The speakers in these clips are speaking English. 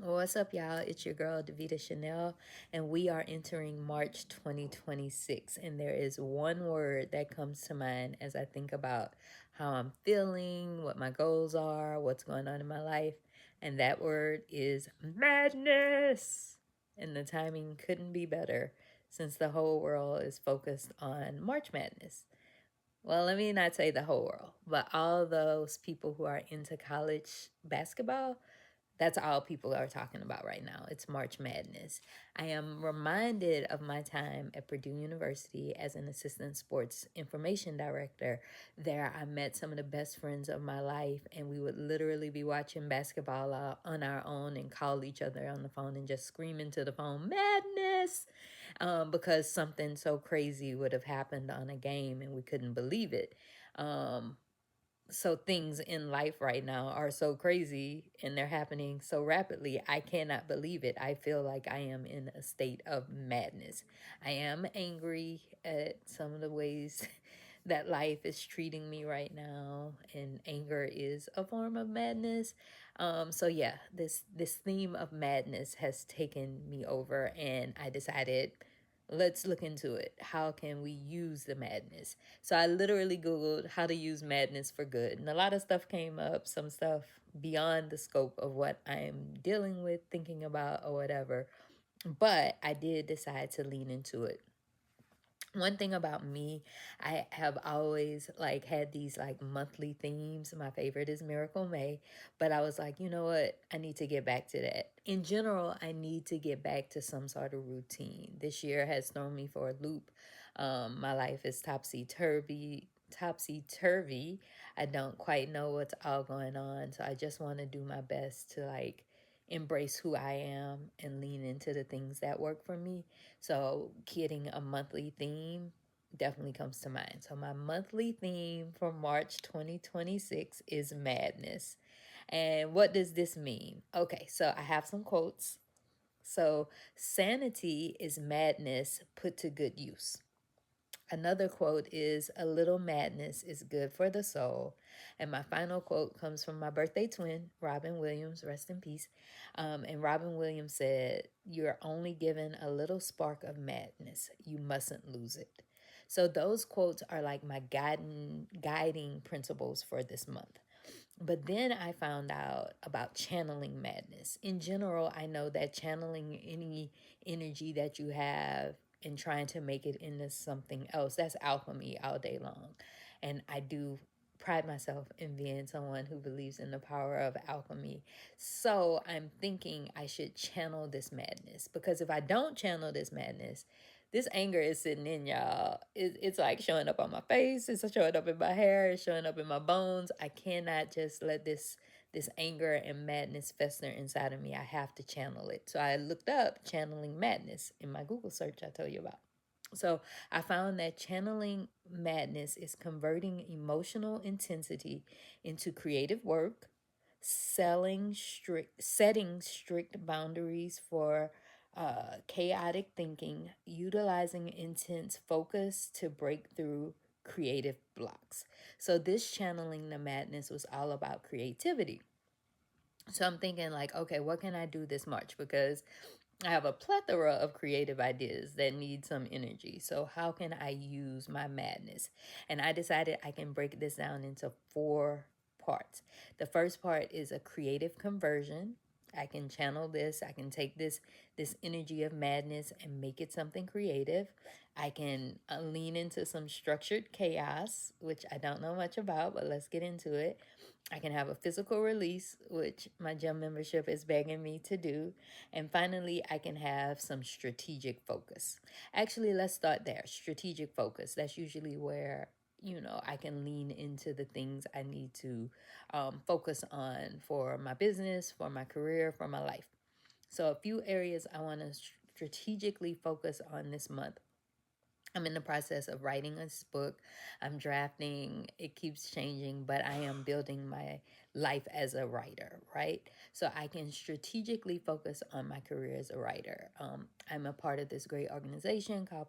What's up, y'all? It's your girl, Davita Chanel, and we are entering March 2026. And there is one word that comes to mind as I think about how I'm feeling, what my goals are, what's going on in my life. And that word is madness. And the timing couldn't be better since the whole world is focused on March Madness. Well, let me not say the whole world, but all those people who are into college basketball, that's all people are talking about right now. It's March Madness. I am reminded of my time at Purdue University as an assistant sports information director. There, I met some of the best friends of my life, and we would literally be watching basketball on our own and call each other on the phone and just scream into the phone, Madness! Because something so crazy would have happened on a game and we couldn't believe it. So things in life right now are so crazy and they're happening so rapidly. I cannot believe it. I feel like I am in a state of madness. I am angry at some of the ways that life is treating me right now, and anger is a form of madness. So yeah, this theme of madness has taken me over, and I decided, let's look into it. How can we use the madness? So I literally Googled how to use madness for good. And a lot of stuff came up, some stuff beyond the scope of what I'm dealing with, thinking about, or whatever. But I did decide to lean into it. One thing about me, I have always like had these like monthly themes. My favorite is Miracle May, but I was like, you know what? I need to get back to that. In general, I need to get back to some sort of routine. This year has thrown me for a loop. My life is topsy turvy. I don't quite know what's all going on, so I just want to do my best to like embrace who I am and lean into the things that work for me. So, getting a monthly theme definitely comes to mind. So, my monthly theme for March 2026 is madness. And what does this mean? Okay, so I have some quotes. So, sanity is madness put to good use. Another quote is, a little madness is good for the soul. And my final quote comes from my birthday twin, Robin Williams, rest in peace. And Robin Williams said, you're only given a little spark of madness. You mustn't lose it. So those quotes are like my guiding principles for this month. But then I found out about channeling madness. In general, I know that channeling any energy that you have and trying to make it into something else, that's alchemy all day long. And I do pride myself in being someone who believes in the power of alchemy. So I'm thinking I should channel this madness, because if I don't channel this madness, this anger is sitting in, y'all. It's like showing up on my face. It's showing up in my hair. It's showing up in my bones. I cannot just let this anger and madness fester inside of me. I have to channel it. So I looked up channeling madness in my Google search I told you about. So I found that channeling madness is converting emotional intensity into creative work, setting strict boundaries for chaotic thinking, utilizing intense focus to break through creative blocks. So this channeling the madness was all about creativity. So I'm thinking like, okay, what can I do this March? Because I have a plethora of creative ideas that need some energy. So how can I use my madness? And I decided I can break this down into 4 parts. The first part is a creative conversion. I can channel this. I can take this energy of madness and make it something creative. I can lean into some structured chaos, which I don't know much about, but let's get into it. I can have a physical release, which my gym membership is begging me to do. And finally, I can have some strategic focus. Actually, let's start there. Strategic focus. That's usually where, I can lean into the things I need to focus on for my business, for my career, for my life. So, a few areas I want to strategically focus on this month. I'm in the process of writing this book. I'm drafting. It keeps changing, but I am building life as a writer, right? So I can strategically focus on my career as a writer. I'm a part of this great organization called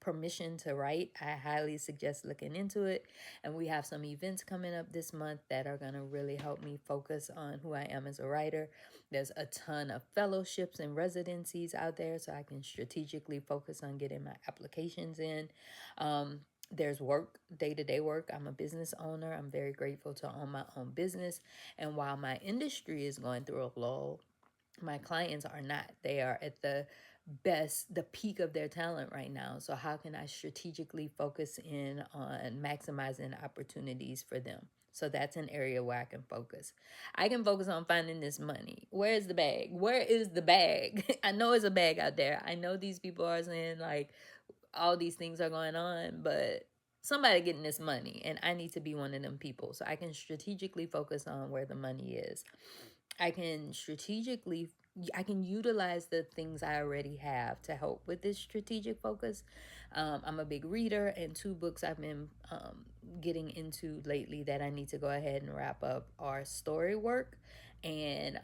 Permission to Write. I highly suggest looking into it. And we have some events coming up this month that are going to really help me focus on who I am as a writer. There's a ton of fellowships and residencies out there, so I can strategically focus on getting my applications in. There's work, day-to-day work. I'm a business owner. I'm very grateful to own my own business. And while my industry is going through a lull, my clients are not. They are at the peak of their talent right now. So how can I strategically focus in on maximizing opportunities for them? So that's an area where I can focus. I can focus on finding this money. Where is the bag? Where is the bag? I know it's a bag out there. I know these people are saying like all these things are going on, but somebody getting this money and I need to be one of them people. So I can strategically focus on where the money is. I can utilize the things I already have to help with this strategic focus. I'm a big reader, and two books I've been getting into lately that I need to go ahead and wrap up are Story Work and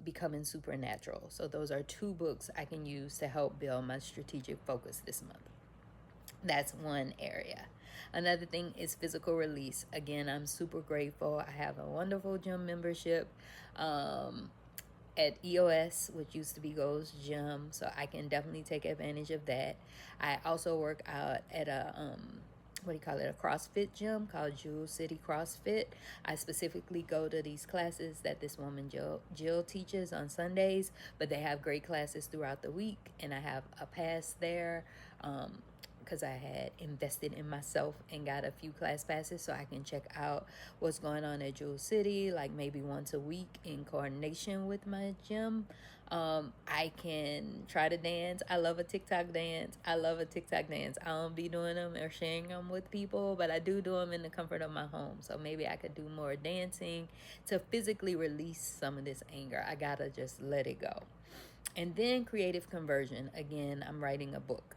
Becoming Supernatural. So those are two books I can use to help build my strategic focus this month. That's one area. Another thing is physical release. Again, I'm super grateful. I have a wonderful gym membership at EOS, which used to be Gold's Gym, so I can definitely take advantage of that. I also work out at a a CrossFit gym called Jewel City CrossFit. I specifically go to these classes that this woman Jill teaches on Sundays, but they have great classes throughout the week, and I have a pass there. Because I had invested in myself and got a few class passes so I can check out what's going on at Jewel City, like maybe once a week in coordination with my gym. I can try to dance. I love a TikTok dance. I don't be doing them or sharing them with people, but I do them in the comfort of my home. So maybe I could do more dancing to physically release some of this anger. I gotta just let it go. And then creative conversion. Again, I'm writing a book.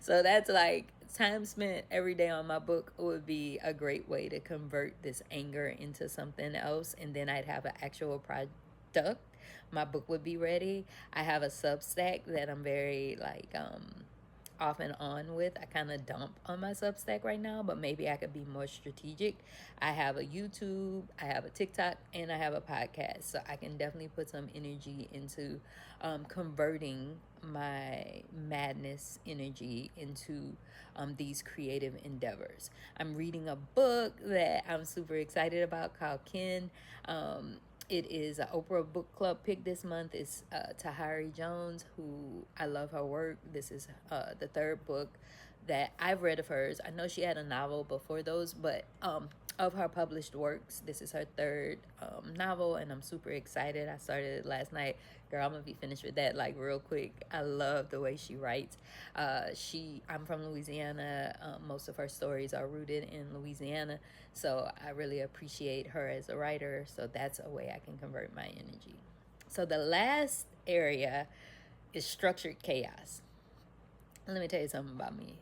So that's like time spent every day on my book would be a great way to convert this anger into something else. And then I'd have an actual product. My book would be ready. I have a Substack that I'm very off and on with. I kind of dump on my Substack right now, but maybe I could be more strategic. I have a YouTube, I have a TikTok, and I have a podcast. So I can definitely put some energy into converting my madness energy into these creative endeavors. I'm reading a book that I'm super excited about called Kin. It is an Oprah Book Club pick this month. It's Tahari Jones, who I love her work. This is the third book that I've read of hers. I know she had a novel before those, but of her published works, this is her third novel, and I'm super excited. I started it last night. Girl, I'm gonna be finished with that like real quick. I love the way she writes. I'm from Louisiana. Most of her stories are rooted in Louisiana, so I really appreciate her as a writer. So that's a way I can convert my energy. So the last area is structured chaos. Let me tell you something about me.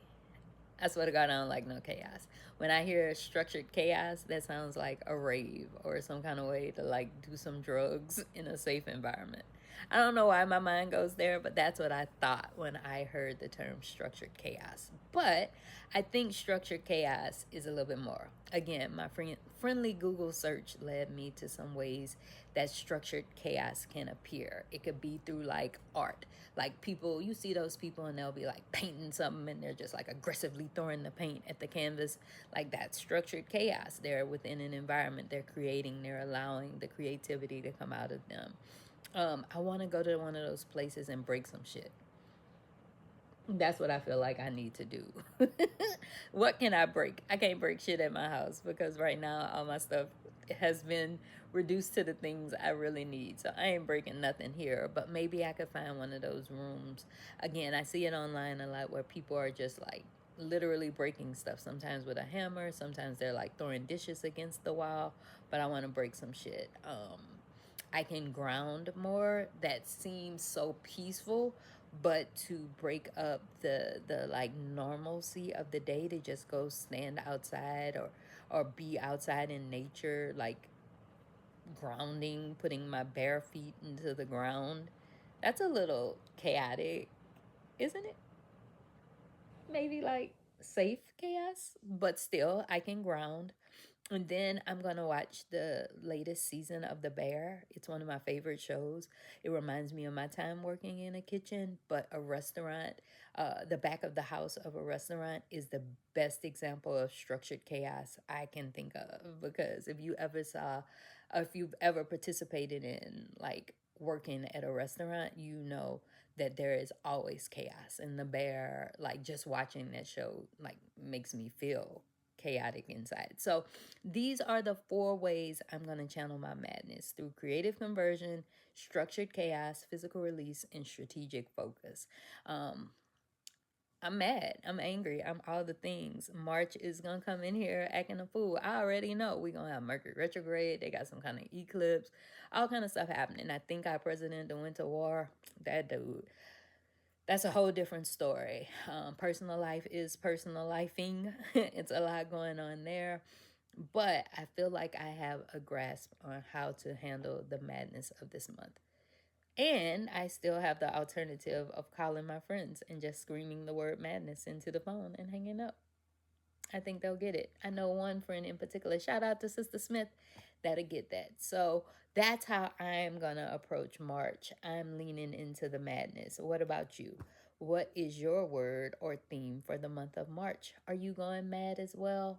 I swear to God, I don't like no chaos. When I hear structured chaos, that sounds like a rave or some kind of way to like do some drugs in a safe environment. I don't know why my mind goes there, but that's what I thought when I heard the term structured chaos. But I think structured chaos is a little bit more. Again, my friendly Google search led me to some ways that structured chaos can appear. It could be through like art. Like people, you see those people and they'll be like painting something and they're just like aggressively throwing the paint at the canvas. Like that's structured chaos. They're within an environment they're creating, they're allowing the creativity to come out of them. I want to go to one of those places and break some shit. That's what I feel like I need to do. What can I break? I can't break shit at my house because right now all my stuff has been reduced to the things I really need. So I ain't breaking nothing here, but maybe I could find one of those rooms. Again, I see it online a lot where people are just like literally breaking stuff, sometimes with a hammer, sometimes they're like throwing dishes against the wall, but I want to break some shit. I can ground more. That seems so peaceful, but to break up the like normalcy of the day to just go stand outside or be outside in nature, like grounding, putting my bare feet into the ground. That's a little chaotic, isn't it? Maybe like safe chaos, but still I can ground. And then I'm gonna watch the latest season of The Bear. It's one of my favorite shows. It reminds me of my time working in a kitchen, but a restaurant, the back of the house of a restaurant is the best example of structured chaos I can think of. Because if you've ever participated in like working at a restaurant, you know that there is always chaos. And The Bear, like just watching that show, like makes me feel chaotic inside. So these are the 4 ways I'm going to channel my madness: through creative conversion, structured chaos, physical release, and strategic focus. Um, I'm mad. I'm angry. I'm all the things. March is going to come in here acting a fool. I already know we're going to have Mercury retrograde. They got some kind of eclipse, all kind of stuff happening. I think our president that went to war, that dude, that's a whole different story. Personal life is personal lifing. It's a lot going on there. But I feel like I have a grasp on how to handle the madness of this month. And I still have the alternative of calling my friends and just screaming the word madness into the phone and hanging up. I think they'll get it. I know one friend in particular, shout out to Sister Smith, that'll get that. So that's how I'm going to approach March. I'm leaning into the madness. What about you? What is your word or theme for the month of March? Are you going mad as well?